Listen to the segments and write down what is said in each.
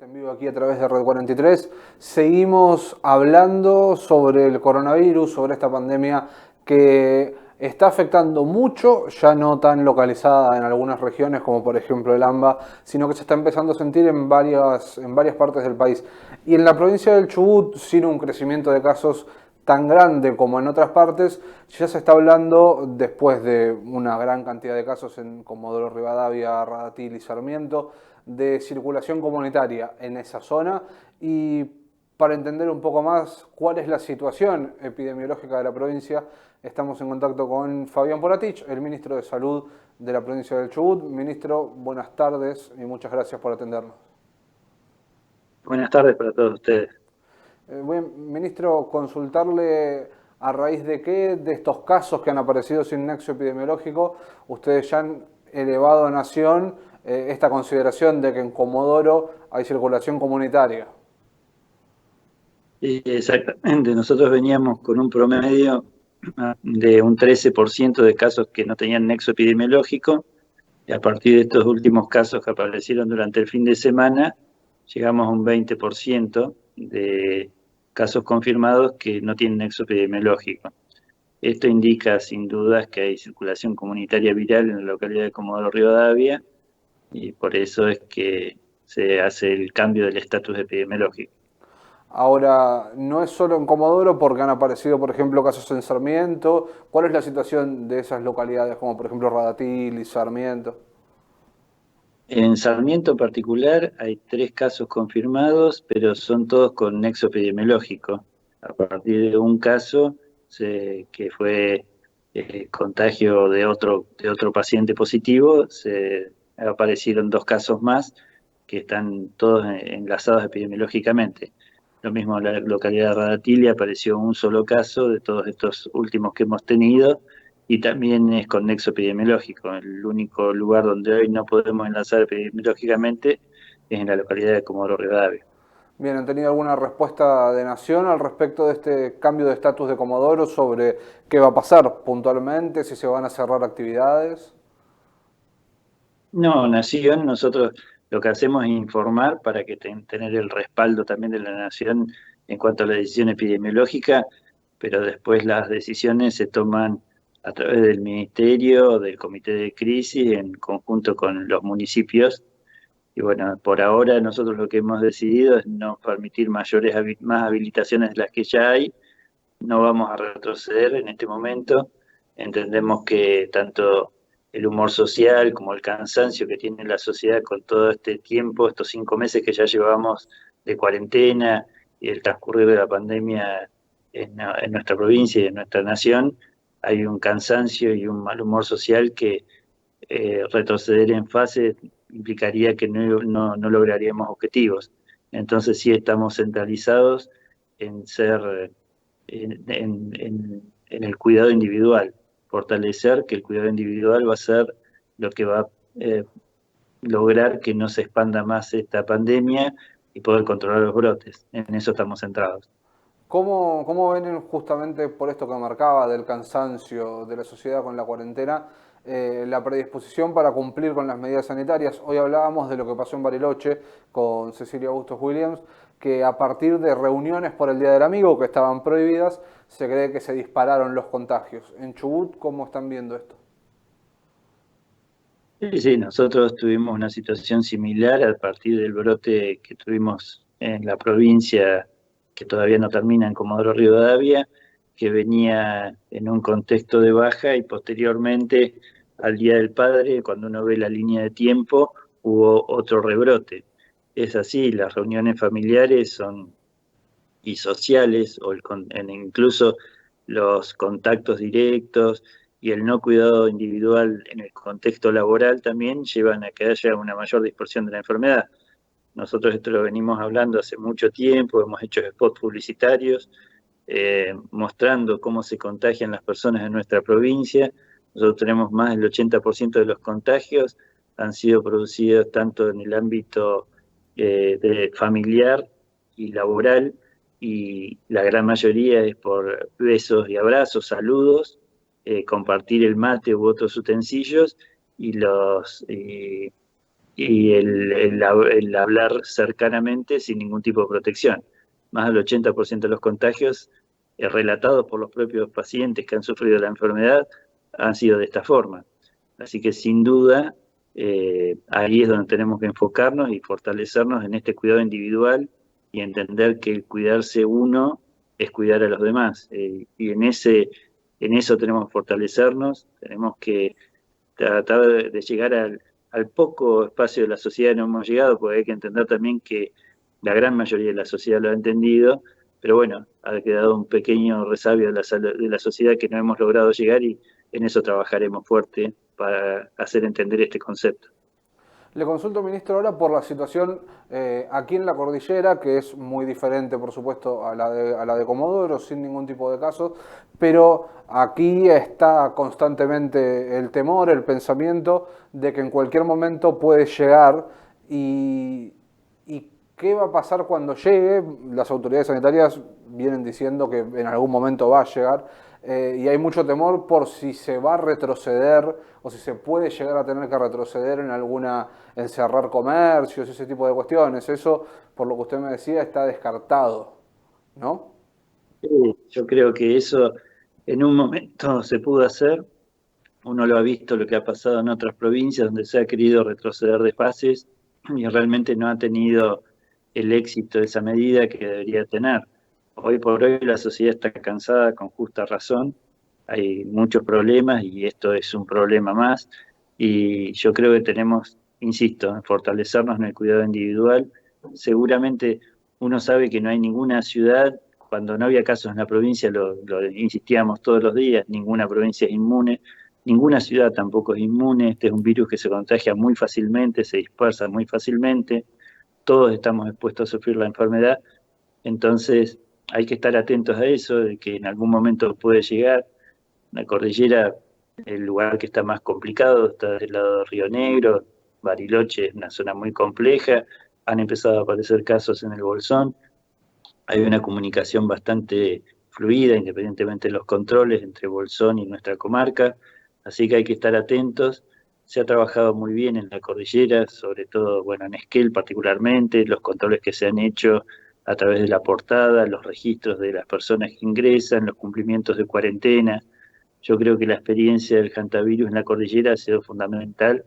en vivo aquí a través de Red 43. Seguimos hablando sobre el coronavirus, sobre esta pandemia que está afectando mucho, ya no tan localizada en algunas regiones como por ejemplo el AMBA, sino que se está empezando a sentir en varias partes del país. Y en la provincia del Chubut, sin un crecimiento de casos tan grande como en otras partes, ya se está hablando, después de una gran cantidad de casos en Comodoro Rivadavia, Radatil y Sarmiento, de circulación comunitaria en esa zona. Y para entender un poco más cuál es la situación epidemiológica de la provincia, estamos en contacto con Fabián Poratich, el ministro de Salud de la provincia del Chubut. Ministro, buenas tardes y muchas gracias por atendernos. Buenas tardes para todos ustedes. Ministro, consultarle a raíz de qué de estos casos que han aparecido sin nexo epidemiológico, ustedes ya han elevado a Nación esta consideración de que en Comodoro hay circulación comunitaria. Exactamente, nosotros veníamos con un promedio de un 13% de casos que no tenían nexo epidemiológico, y a partir de estos últimos casos que aparecieron durante el fin de semana, llegamos a un 20% de casos confirmados que no tienen nexo epidemiológico. Esto indica sin dudas que hay circulación comunitaria viral en la localidad de Comodoro Rivadavia, y por eso es que se hace el cambio del estatus epidemiológico. Ahora, no es solo en Comodoro porque han aparecido, por ejemplo, casos en Sarmiento. ¿Cuál es la situación de esas localidades como, por ejemplo, Radatil y Sarmiento? En Sarmiento en particular hay 3 casos confirmados, pero son todos con nexo epidemiológico. A partir de un caso que fue contagio de otro paciente positivo, se aparecieron 2 casos más que están todos enlazados epidemiológicamente. Lo mismo en la localidad de Radatilia apareció un solo caso de todos estos últimos que hemos tenido, y también es con nexo epidemiológico. El único lugar donde hoy no podemos enlazar epidemiológicamente es en la localidad de Comodoro Rivadavia. Bien, ¿han tenido alguna respuesta de Nación al respecto de este cambio de estatus de Comodoro sobre qué va a pasar puntualmente, si se van a cerrar actividades? No, Nación, nosotros lo que hacemos es informar para que tener el respaldo también de la Nación en cuanto a la decisión epidemiológica, pero después las decisiones se toman a través del Ministerio, del Comité de Crisis, en conjunto con los municipios. Y bueno, por ahora nosotros lo que hemos decidido es no permitir más habilitaciones de las que ya hay. No vamos a retroceder en este momento. Entendemos que tanto el humor social como el cansancio que tiene la sociedad con todo este tiempo, estos 5 meses que ya llevamos de cuarentena y el transcurrir de la pandemia en nuestra provincia y en nuestra nación, hay un cansancio y un mal humor social que retroceder en fase implicaría que no lograríamos objetivos. Entonces sí estamos centralizados en ser en el cuidado individual, fortalecer que el cuidado individual va a ser lo que va a lograr que no se expanda más esta pandemia y poder controlar los brotes. En eso estamos centrados. ¿Cómo ven justamente por esto que marcaba del cansancio de la sociedad con la cuarentena, la predisposición para cumplir con las medidas sanitarias? Hoy hablábamos de lo que pasó en Bariloche con Cecilia Bustos Williams, que a partir de reuniones por el Día del Amigo que estaban prohibidas, se cree que se dispararon los contagios. En Chubut, ¿cómo están viendo esto? Sí, sí, nosotros tuvimos una situación similar a partir del brote que tuvimos en la provincia, que todavía no termina, en Comodoro Rivadavia, que venía en un contexto de baja, y posteriormente al Día del Padre, cuando uno ve la línea de tiempo, hubo otro rebrote. Es así, las reuniones familiares son y sociales, incluso los contactos directos y el no cuidado individual en el contexto laboral también llevan a que haya una mayor dispersión de la enfermedad. Nosotros esto lo venimos hablando hace mucho tiempo, hemos hecho spots publicitarios mostrando cómo se contagian las personas en nuestra provincia. Nosotros tenemos más del 80% de los contagios han sido producidos tanto en el ámbito familiar y laboral, y la gran mayoría es por besos y abrazos, saludos, compartir el mate u otros utensilios, y y el hablar cercanamente sin ningún tipo de protección. Más del 80% de los contagios relatados por los propios pacientes que han sufrido la enfermedad han sido de esta forma. Así que sin duda, ahí es donde tenemos que enfocarnos y fortalecernos en este cuidado individual y entender que el cuidarse uno es cuidar a los demás. Y en eso tenemos que fortalecernos, tenemos que tratar de llegar al poco espacio de la sociedad que no hemos llegado, porque hay que entender también que la gran mayoría de la sociedad lo ha entendido, pero bueno, ha quedado un pequeño resabio de la sociedad que no hemos logrado llegar y en eso trabajaremos fuerte para hacer entender este concepto. Le consulto, ministro, ahora por la situación aquí en la cordillera, que es muy diferente, por supuesto, a la de Comodoro, sin ningún tipo de casos, pero aquí está constantemente el temor, el pensamiento de que en cualquier momento puede llegar y qué va a pasar cuando llegue. Las autoridades sanitarias vienen diciendo que en algún momento va a llegar y hay mucho temor por si se va a retroceder o si se puede llegar a tener que retroceder en alguna, en cerrar comercios, ese tipo de cuestiones. Eso, por lo que usted me decía, está descartado, ¿no? Sí, yo creo que eso en un momento se pudo hacer. Uno lo ha visto lo que ha pasado en otras provincias donde se ha querido retroceder de fases y realmente no ha tenido el éxito de esa medida que debería tener. Hoy por hoy la sociedad está cansada con justa razón, hay muchos problemas y esto es un problema más y yo creo que tenemos, insisto, en fortalecernos en el cuidado individual. Seguramente uno sabe que no hay ninguna ciudad, cuando no había casos en la provincia lo insistíamos todos los días, ninguna provincia es inmune. Ninguna ciudad tampoco es inmune, este es un virus que se contagia muy fácilmente, se dispersa muy fácilmente, todos estamos expuestos a sufrir la enfermedad, entonces hay que estar atentos a eso, de que en algún momento puede llegar. La cordillera, el lugar que está más complicado, está del lado de Río Negro, Bariloche es una zona muy compleja, han empezado a aparecer casos en el Bolsón, hay una comunicación bastante fluida, independientemente de los controles entre Bolsón y nuestra comarca, así que hay que estar atentos. Se ha trabajado muy bien en la cordillera, sobre todo, bueno, en Esquel particularmente, los controles que se han hecho a través de la portada, los registros de las personas que ingresan, los cumplimientos de cuarentena. Yo creo que la experiencia del hantavirus en la cordillera ha sido fundamental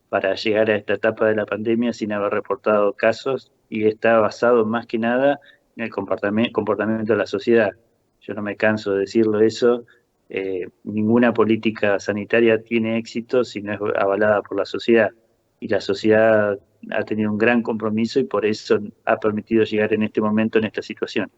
para llegar a esta etapa de la pandemia sin haber reportado casos y está basado más que nada en el comportamiento de la sociedad. Yo no me canso de decirlo eso. Ninguna política sanitaria tiene éxito si no es avalada por la sociedad. Y la sociedad ha tenido un gran compromiso y por eso ha permitido llegar en este momento en esta situación.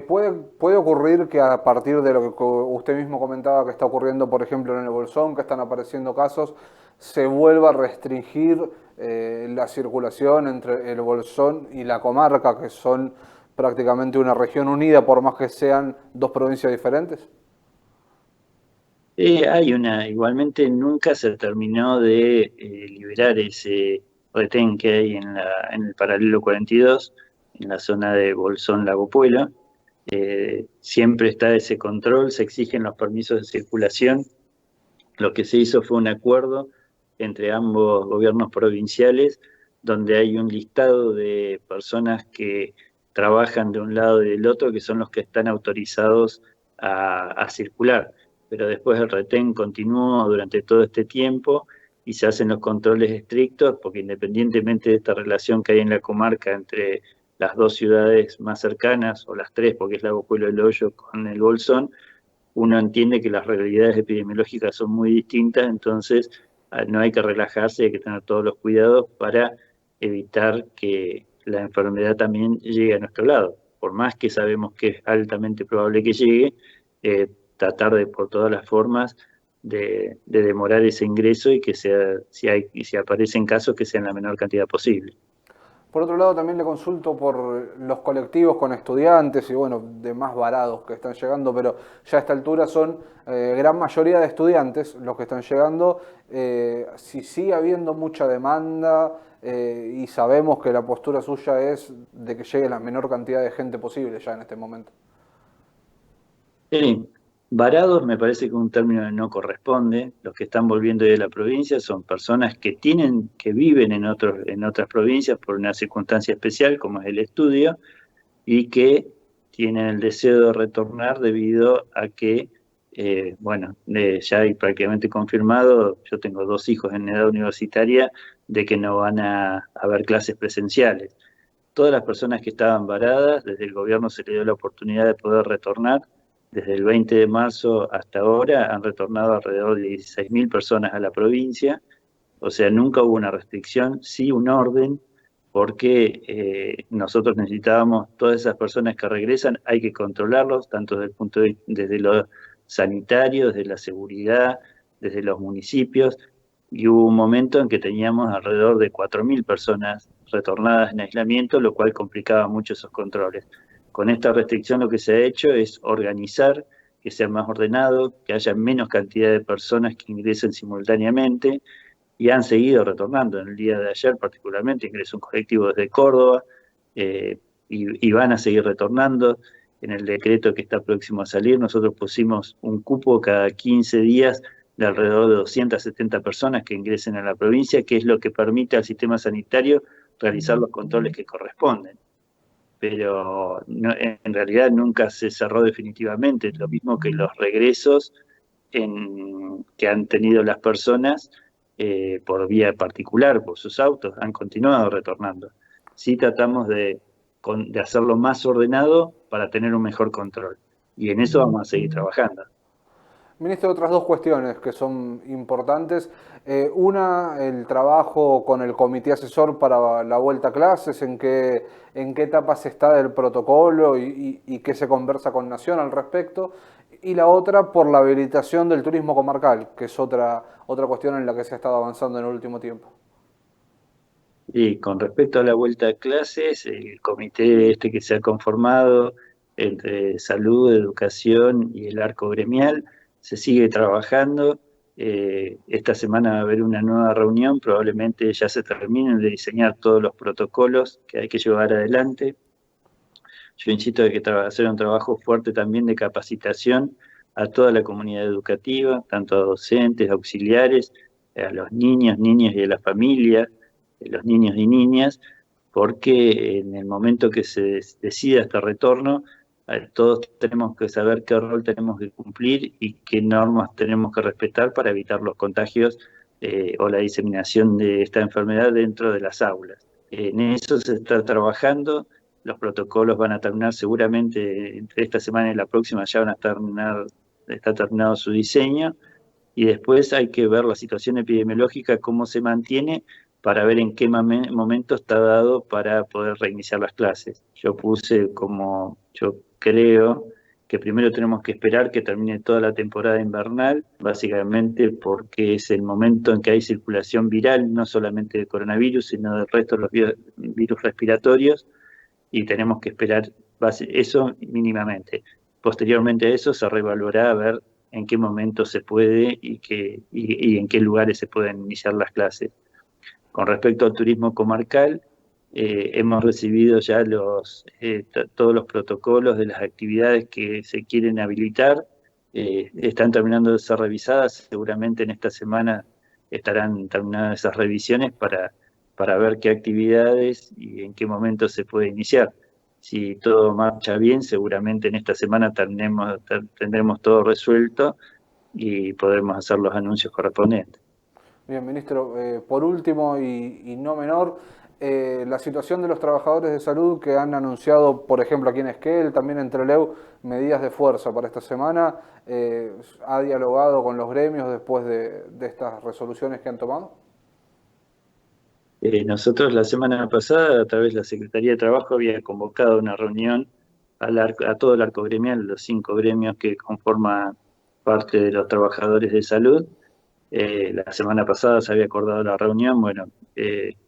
Puede ocurrir que a partir de lo que usted mismo comentaba que está ocurriendo, por ejemplo, en el Bolsón, que están apareciendo casos, se vuelva a restringir la circulación entre el Bolsón y la comarca, que son prácticamente una región unida, por más que sean dos provincias diferentes. Igualmente nunca se terminó de liberar ese retén que hay en el paralelo 42, en la zona de Bolsón-Lago Puelo. Siempre está ese control, se exigen los permisos de circulación. Lo que se hizo fue un acuerdo entre ambos gobiernos provinciales, donde hay un listado de personas que trabajan de un lado y del otro, que son los que están autorizados a circular. Pero después el retén continuó durante todo este tiempo y se hacen los controles estrictos, porque independientemente de esta relación que hay en la comarca entre las dos ciudades más cercanas, o las tres, porque es Lago Puelo del Hoyo con el Bolsón, uno entiende que las realidades epidemiológicas son muy distintas, entonces no hay que relajarse, hay que tener todos los cuidados para evitar que la enfermedad también llegue a nuestro lado. Por más que sabemos que es altamente probable que llegue, tratar de por todas las formas de demorar ese ingreso y que sea, si aparecen casos, que sean la menor cantidad posible. Por otro lado, también le consulto por los colectivos con estudiantes y bueno, demás varados que están llegando, pero ya a esta altura son gran mayoría de estudiantes los que están llegando. Si sigue habiendo mucha demanda y sabemos que la postura suya es de que llegue la menor cantidad de gente posible ya en este momento. Sí, Varados me parece que un término no corresponde. Los que están volviendo de la provincia son personas que viven en otras provincias por una circunstancia especial, como es el estudio, y que tienen el deseo de retornar debido a que, ya hay prácticamente confirmado, yo tengo 2 hijos en edad universitaria, de que no van a haber clases presenciales. Todas las personas que estaban varadas, desde el gobierno se le dio la oportunidad de poder retornar. Desde el 20 de marzo hasta ahora han retornado alrededor de 16.000 personas a la provincia. O sea, nunca hubo una restricción, sí un orden, porque nosotros necesitábamos, todas esas personas que regresan, hay que controlarlos, tanto desde lo sanitario, desde la seguridad, desde los municipios, y hubo un momento en que teníamos alrededor de 4.000 personas retornadas en aislamiento, lo cual complicaba mucho esos controles. Con esta restricción lo que se ha hecho es organizar, que sea más ordenado, que haya menos cantidad de personas que ingresen simultáneamente, y han seguido retornando. En el día de ayer particularmente ingresó un colectivo desde Córdoba, y van a seguir retornando. En el decreto que está próximo a salir, nosotros pusimos un cupo cada 15 días de alrededor de 270 personas que ingresen a la provincia, que es lo que permite al sistema sanitario realizar los controles que corresponden. Pero en realidad nunca se cerró definitivamente, lo mismo que los regresos que han tenido las personas por vía particular, por sus autos, han continuado retornando. Sí tratamos de hacerlo más ordenado para tener un mejor control. Y en eso vamos a seguir trabajando. Ministro, otras dos cuestiones que son importantes. Una, el trabajo con el comité asesor para la vuelta a clases, en qué etapas está del protocolo y qué se conversa con Nación al respecto. Y la otra, por la habilitación del turismo comarcal, que es otra cuestión en la que se ha estado avanzando en el último tiempo. Y con respecto a la vuelta a clases, el comité este que se ha conformado entre salud, educación y el arco gremial se sigue trabajando. Esta semana va a haber una nueva reunión, probablemente ya se terminen de diseñar todos los protocolos que hay que llevar adelante. Yo insisto de que hacer un trabajo fuerte también de capacitación a toda la comunidad educativa, tanto a docentes, auxiliares, a los niños, niñas y a las familias, los niños y niñas, porque en el momento que se decida este retorno, todos tenemos que saber qué rol tenemos que cumplir y qué normas tenemos que respetar para evitar los contagios o la diseminación de esta enfermedad dentro de las aulas. En eso se está trabajando. Los protocolos van a terminar seguramente entre esta semana y la próxima, ya van a terminar, está terminado su diseño, y después hay que ver la situación epidemiológica, cómo se mantiene, para ver en qué momento está dado para poder reiniciar las clases. Yo puse como, yo creo que primero tenemos que esperar que termine toda la temporada invernal, básicamente porque es el momento en que hay circulación viral, no solamente de coronavirus, sino del resto de los virus respiratorios, y tenemos que esperar eso mínimamente. Posteriormente a eso se reevaluará a ver en qué momento se puede y en qué lugares se pueden iniciar las clases. Con respecto al turismo comarcal, hemos recibido ya todos los protocolos de las actividades que se quieren habilitar. Están terminando de ser revisadas, seguramente en esta semana estarán terminadas esas revisiones para ver qué actividades y en qué momento se puede iniciar. Si todo marcha bien, seguramente en esta semana tendremos todo resuelto y podremos hacer los anuncios correspondientes. Bien, ministro, por último y no menor, la situación de los trabajadores de salud que han anunciado, por ejemplo, aquí en Esquel, también en Trelew, medidas de fuerza para esta semana, ¿ha dialogado con los gremios después de estas resoluciones que han tomado? Nosotros la semana pasada, a través de la Secretaría de Trabajo, había convocado una reunión a todo el arco gremial, los 5 gremios que conforman parte de los trabajadores de salud. La semana pasada se había acordado la reunión, bueno,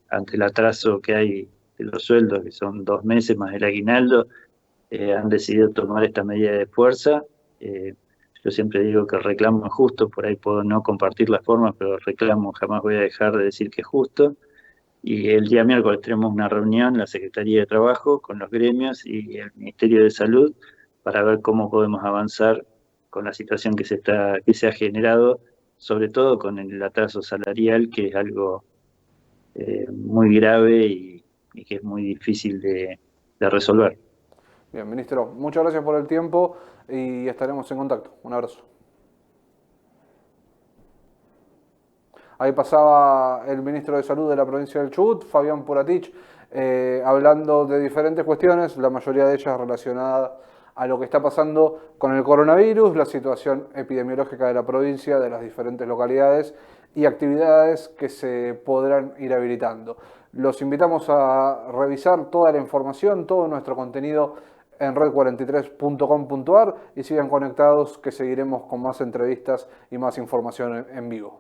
ante el atraso que hay de los sueldos, que son 2 meses más el aguinaldo, han decidido tomar esta medida de fuerza. Yo siempre digo que el reclamo es justo, por ahí puedo no compartir las formas, pero el reclamo jamás voy a dejar de decir que es justo. Y el día miércoles tenemos una reunión en la Secretaría de Trabajo con los gremios y el Ministerio de Salud para ver cómo podemos avanzar con la situación que se ha generado, sobre todo con el atraso salarial, que es algo muy grave y que es muy difícil de resolver. Bien, ministro, muchas gracias por el tiempo y estaremos en contacto. Un abrazo. Ahí pasaba el ministro de Salud de la provincia del Chubut, Fabián Puratich, hablando de diferentes cuestiones, la mayoría de ellas relacionadas a lo que está pasando con el coronavirus, la situación epidemiológica de la provincia, de las diferentes localidades y actividades que se podrán ir habilitando. Los invitamos a revisar toda la información, todo nuestro contenido en red43.com.ar y sigan conectados que seguiremos con más entrevistas y más información en vivo.